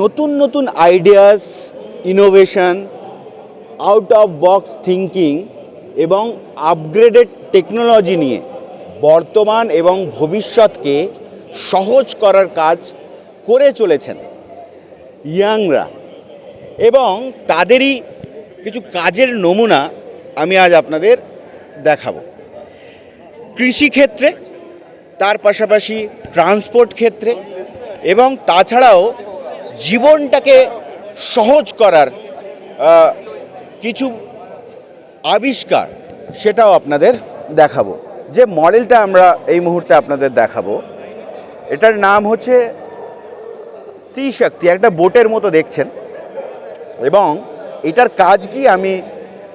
নতুন নতুন ideas, innovation, out of box thinking এবং আপগ্রেডেড টেকনোলজি নিয়ে বর্তমান এবং ভবিষ্যৎকে সহজ করার কাজ করে চলেছেন ইয়াংরা, এবং তাদেরই কিছু কাজের নমুনা আমি আজ আপনাদের দেখাবো। কৃষিক্ষেত্রে, তার পাশাপাশি ট্রান্সপোর্ট ক্ষেত্রে এবং তাছাড়াও জীবনটাকে সহজ করার কিছু আবিষ্কার, সেটাও আপনাদের দেখাবো। যে মডেলটা আমরা এই মুহূর্তে আপনাদের দেখাবো, এটার নাম হচ্ছে সি শক্তি, একটা বোটের মতো দেখছেন, এবং এটার কাজ কি আমি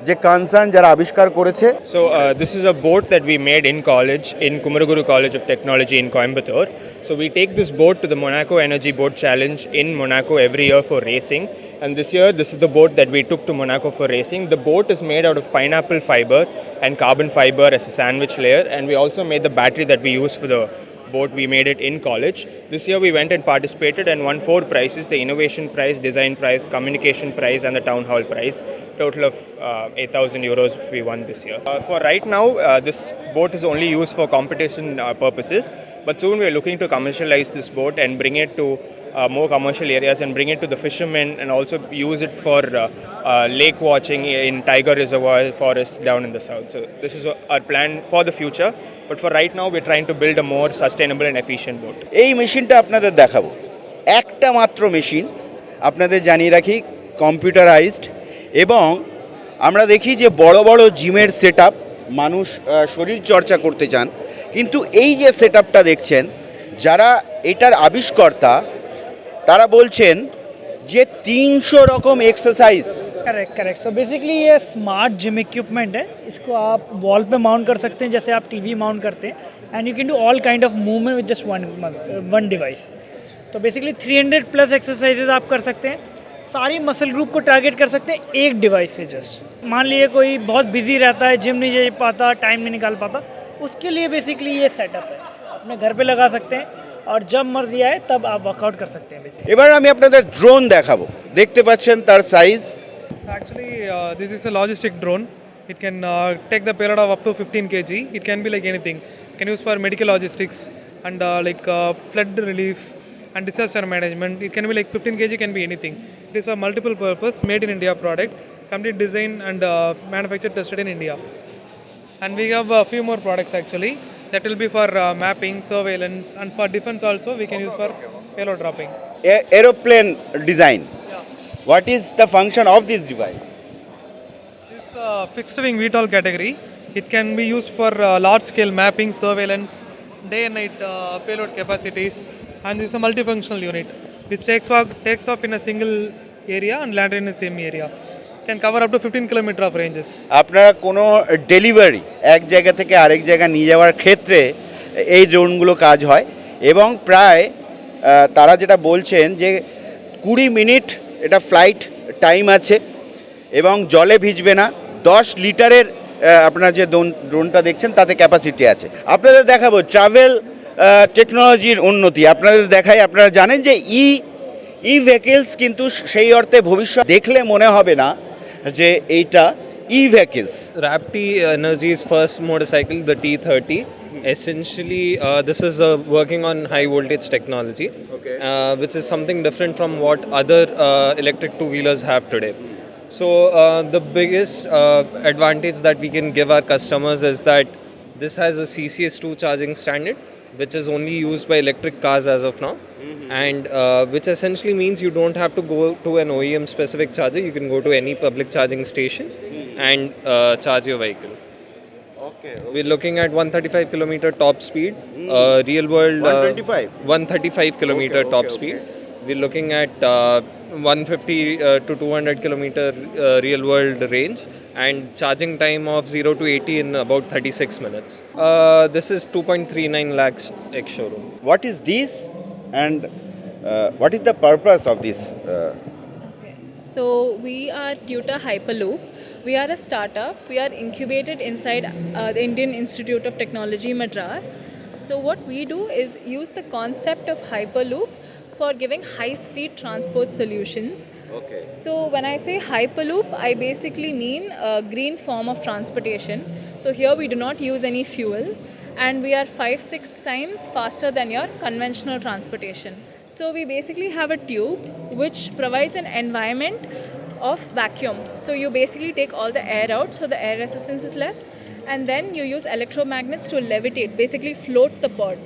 যে কনসার্ন যারা আবিষ্কার করেছে। So this is a boat that we made in college, in Kumaraguru College of Technology in Coimbatore. So we take this boat to the Monaco Energy Boat Challenge in Monaco every year for racing. And this year, this is the boat that we took to Monaco for racing. The boat is made out of pineapple fiber and carbon fiber as a sandwich layer. And we also made the battery that we use for the boat. We made it in college. This year we went and participated and won 4 prizes: the innovation prize, design prize, communication prize and the town hall prize. Total of 8,000 euros we won this year. For right now, this boat is only used for competition purposes, but soon we are looking to commercialize this boat and bring it to more commercial areas and bring it to the fishermen, and also use it for lake watching in Tiger Reservoir forest down in the south. So this is our plan for the future, but for right now we're trying to build a more sustainable and efficient boat. এই মেশিনটা আপনাদের দেখাবো, একটা মাত্র machine, আপনাদের জানিয়ে রাখি computerised, এবং আমরা দেখি যে বড় বড় জিমের সেটআপ, মানুষ শরীর চর্চা করতে চান, কিন্তু এই যে সেটআপটা দেখছেন, যারা এটার আবিষ্কর্তা তারা বলছেন যে 300 রকম exercise. Correct correct so basically ये स्मार्ट जिम इक्विपमेंट है। इसको आप वॉल पे माउंट कर सकते हैं, जैसे आप टीवी माउंट करते हैं, and you can do all kind of movement with just one device. तो बेसिकली 300 प्लस एक्सरसाइजेज आप कर सकते हैं, सारी मसल ग्रुप को टारगेट कर सकते हैं एक डिवाइस से। जस्ट मान लीजिए कोई बहुत बिजी रहता है, जिम नहीं जा पाता, टाइम नहीं निकाल पाता, उसके लिए बेसिकली ये सेटअप है। अपने घर पे लगा सकते हैं और जब मर्जी आए तब आप वर्कआउट कर सकते हैं बेसिकली। এবার আমি আপনাদের ড্রোন দেখাবো, দেখতে পাচ্ছেন তার size. Actually, this is a logistic drone. It can take the payload of up to 15 kg. It can be like anything. It can use for medical logistics and flood relief and disaster management. It can be like 15 kg, can be anything. It is for multiple purpose, made in India product, complete design and manufactured, tested in India. And we have a few more products actually that will be for mapping, surveillance, and for defense also we can use for payload dropping. Aeroplane design. What is the function of this device? This fixed wing VTOL category. It can be used for large scale mapping, surveillance, day and night payload capacities, and this is a multifunctional unit which takes off in a single area and land in the same area. Can cover up to 15 kilometer of ranges. আপনারা কোনো delivery এক জায়গা থেকে আরেক জায়গা নিয়ে যাওয়ার ক্ষেত্রে এই ড্রোনগুলো কাজ হয়, এবং প্রায় তারা যেটা বলছেন যে 20 মিনিট এটা ফ্লাইট টাইম আছে, এবং জলে ভিজবে না। 10 লিটারের আপনারা যে ড্রোনটা দেখছেন তাতে ক্যাপাসিটি আছে। আপনাদের দেখাবো ট্রাভেল টেকনোলজির উন্নতি। আপনাদের দেখাই, আপনারা জানেন যে ই ভেহিকলস কিন্তু সেই অর্থে ভবিষ্যৎ দেখলে মনে হবে না যে এইটা ই vehicles. Rapti Energy's first motorcycle, the T30. Essentially, this is working on high voltage technology, which is something different from what other electric two-wheelers have today. So the biggest advantage that we can give our customers is that this has a CCS2 charging standard, which is only used by electric cars as of now, and which essentially means you don't have to go to an OEM specific charger. You can go to any public charging station and charge your vehicle. We're looking at 135 kilometer top speed, real world 135 kilometer top speed. We're looking at 150 to 200 kilometer real world range, and charging time of 0 to 80 in about 36 minutes. This is 2.39 lakhs ex-showroom. What is this, and what is the purpose of this? So we are Tutor Hyperloop. We are a startup. We are incubated inside the Indian Institute of Technology, Madras. So what we do is use the concept of Hyperloop for giving high speed transport solutions. Okay. So when I say Hyperloop, I basically mean a green form of transportation. So here we do not use any fuel and we are 5-6 times faster than your conventional transportation. So we basically have a tube which provides an environment of vacuum. So you basically take all the air out, so the air resistance is less, and then you use electromagnets to levitate, basically float the pod.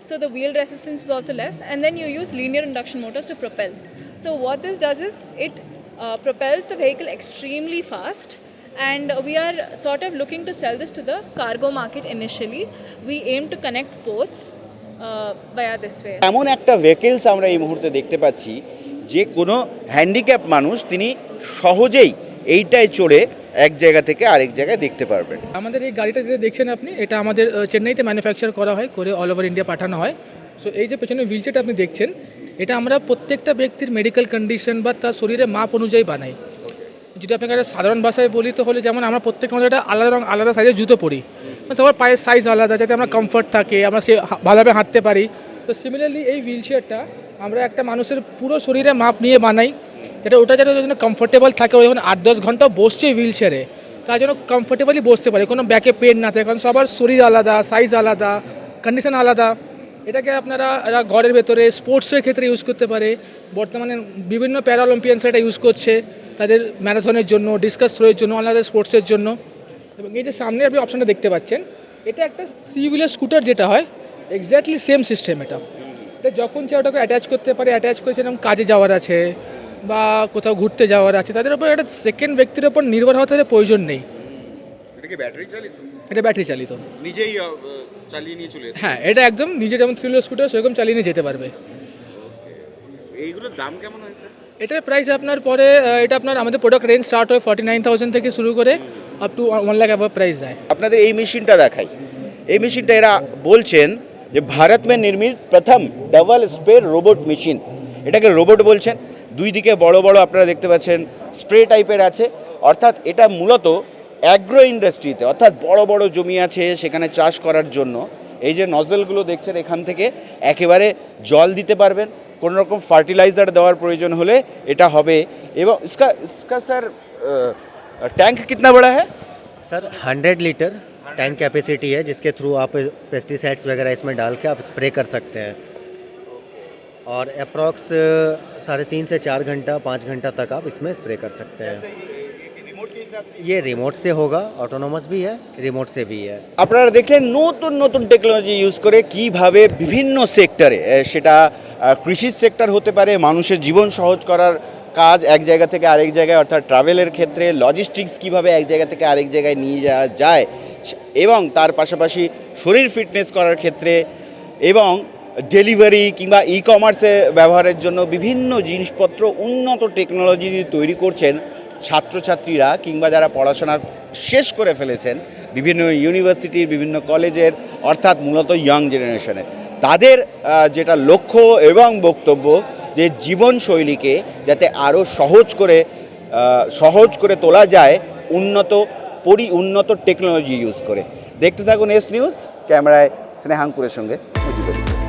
So the wheel resistance is also less, and then you use linear induction motors to propel. So what this does is it propels the vehicle extremely fast, and we are sort of looking to sell this to the cargo market initially. We aim to connect ports via this way. এমন একটা vehicles আমরা এই মুহূর্তে দেখতে পাচ্ছি যে কোনো handicap মানুষ তিনি সহজেই এইটায় চড়ে এক জায়গা থেকে আরেক জায়গায় দেখতে পারবেন। আমাদের এই গাড়িটা যেটা দেখছেন আপনি, এটা আমাদের চেন্নাইতে ম্যানুফ্যাকচার করা হয়, করে অল ওভার ইন্ডিয়া পাঠানো হয়। সো এই যে পেছনে হুইলচেয়ারটা আপনি দেখছেন, এটা আমরা প্রত্যেকটা ব্যক্তির মেডিকেল কন্ডিশন বা তার শরীরে মাপ অনুযায়ী বানাই। যদি আপনাকে একটা সাধারণ ভাষায় বলি তো হলে, যেমন আমরা প্রত্যেকটা আমাদের একটা আলাদা সাইজের জুতো পরি, মানে সবার পায়ের সাইজ আলাদা, যাতে আমরা কমফর্ট থাকে, আমরা সে ভালোভাবে হাঁটতে পারি। তো সিমিলারলি এই হুইলচেয়ারটা আমরা একটা মানুষের পুরো শরীরে মাপ নিয়ে বানাই, যেটা ওটা যেন কমফোর্টেবল থাকে। ওই যখন 8-10 ঘন্টা বসছে হুইলচেয়ারে, তার জন্য কমফোর্টেবলি বসতে পারে, কোনো ব্যাকে পেন না থাকে, কারণ সবার শরীর আলাদা, সাইজ আলাদা, কন্ডিশন আলাদা। এটাকে আপনারা ঘরের ভেতরে স্পোর্টসের ক্ষেত্রে ইউজ করতে পারে। বর্তমানে বিভিন্ন প্যারাঅলিম্পিয়ানস এটা ইউজ করছে তাদের ম্যারাথনের জন্য, ডিসকাস থ্রোয়ের জন্য, আলাদা স্পোর্টসের জন্য। এবং এই যে সামনে আপনি অপশানটা দেখতে পাচ্ছেন, এটা একটা 3 হুইলার স্কুটার যেটা হয়, এক্স্যাক্টলি সেম সিস্টেম। এটা যখন চাই ওটাকে অ্যাটাচ করতে পারে, অ্যাটাচ করে যেরকম কাজে যাওয়ার আছে বা কোথাও ঘুরতে যাওয়ার আছে, তাদের উপর একটা সেকেন্ড ব্যক্তির ওপর নির্ভর হওয়ার তাদের প্রয়োজন নেই। এটা কি ব্যাটারি চালিত? এটা ব্যাটারি চালিত, নিজেই চালিয়ে নিয়ে চলে যেতে? হ্যাঁ, এটা একদম নিজে যেমন 3 হুইলার স্কুটার সেরকম চালিয়ে নিয়ে যেতে পারবে। এইগুলোর দাম কেমন হয়েছে? এটার প্রাইস আপনার পরে, এটা আপনার আমাদের প্রোডাক্ট রেঞ্জ স্টার্ট হয় 49,000 থেকে শুরু করে আপ টু 1 লাখ অ্যাভাব প্রাইস যায়। আপনাদের এই মেশিনটা দেখাই। এই মেশিনটা এরা বলছেন যে ভারত মে নির্মিত প্রথম ডাবল স্প্রে রোবট মেশিন। এটাকে রোবট বলছেন। দুই দিকে বড় বড় আপনারা দেখতে পাচ্ছেন স্প্রে টাইপের আছে, অর্থাৎ এটা মূলত অ্যাগ্রো ইন্ডাস্ট্রিতে, অর্থাৎ বড় বড় জমি আছে সেখানে চাষ করার জন্য এই যে নজলগুলো দেখছেন, এখান থেকে একেবারে জল দিতে পারবেন, কোনো রকম ফার্টিলাইজার দেওয়ার প্রয়োজন হলে এটা হবে। এবং इसका सर टैंक कितना बड़ा है? सर 100 लीटर टैंक कैपेसिटी है, जिसके थ्रू आप पेस्टिसाइड्स वगैरह इसमें डाल के आप स्प्रे कर सकते हैं। और अप्रॉक्स 3.5 से 4 घंटा 5 घंटा तक आप इसमें स्प्रे कर सकते हैं। ये रिमोट से होगा, ऑटोनोमस भी है, रिमोट से भी है। আপনারা দেখলেন নতুন নতুন টেকনোলজি ইউজ করে কিভাবে বিভিন্ন সেক্টরে, সেটা কৃষির সেক্টর হতে পারে, মানুষের জীবন সহজ করার কাজ এক জায়গা থেকে আরেক জায়গায়, অর্থাৎ ট্রাভেলের ক্ষেত্রে লজিস্টিক্স কিভাবে এক জায়গা থেকে আরেক জায়গায় নিয়ে যাওয়া যায়, এবং তার পাশাপাশি শরীর ফিটনেস করার ক্ষেত্রে, এবং ডেলিভারি কিংবা ই কমার্সে ব্যবহারের জন্য বিভিন্ন জিনিসপত্র উন্নত টেকনোলজি তৈরি করছেন ছাত্রছাত্রীরা, কিংবা যারা পড়াশোনা শেষ করে ফেলেছেন বিভিন্ন ইউনিভার্সিটির, বিভিন্ন কলেজের, অর্থাৎ মূলত ইয়ং জেনারেশনের। তাদের যেটা লক্ষ্য এবং বক্তব্য যে জীবনশৈলীকে যাতে আরও সহজ করে তোলা যায় উন্নত টেকনোলজি ইউজ করে। দেখতে থাকুন এস নিউজ। ক্যামেরায় স্নেহাঙ্কুরের সঙ্গে মজিবুর।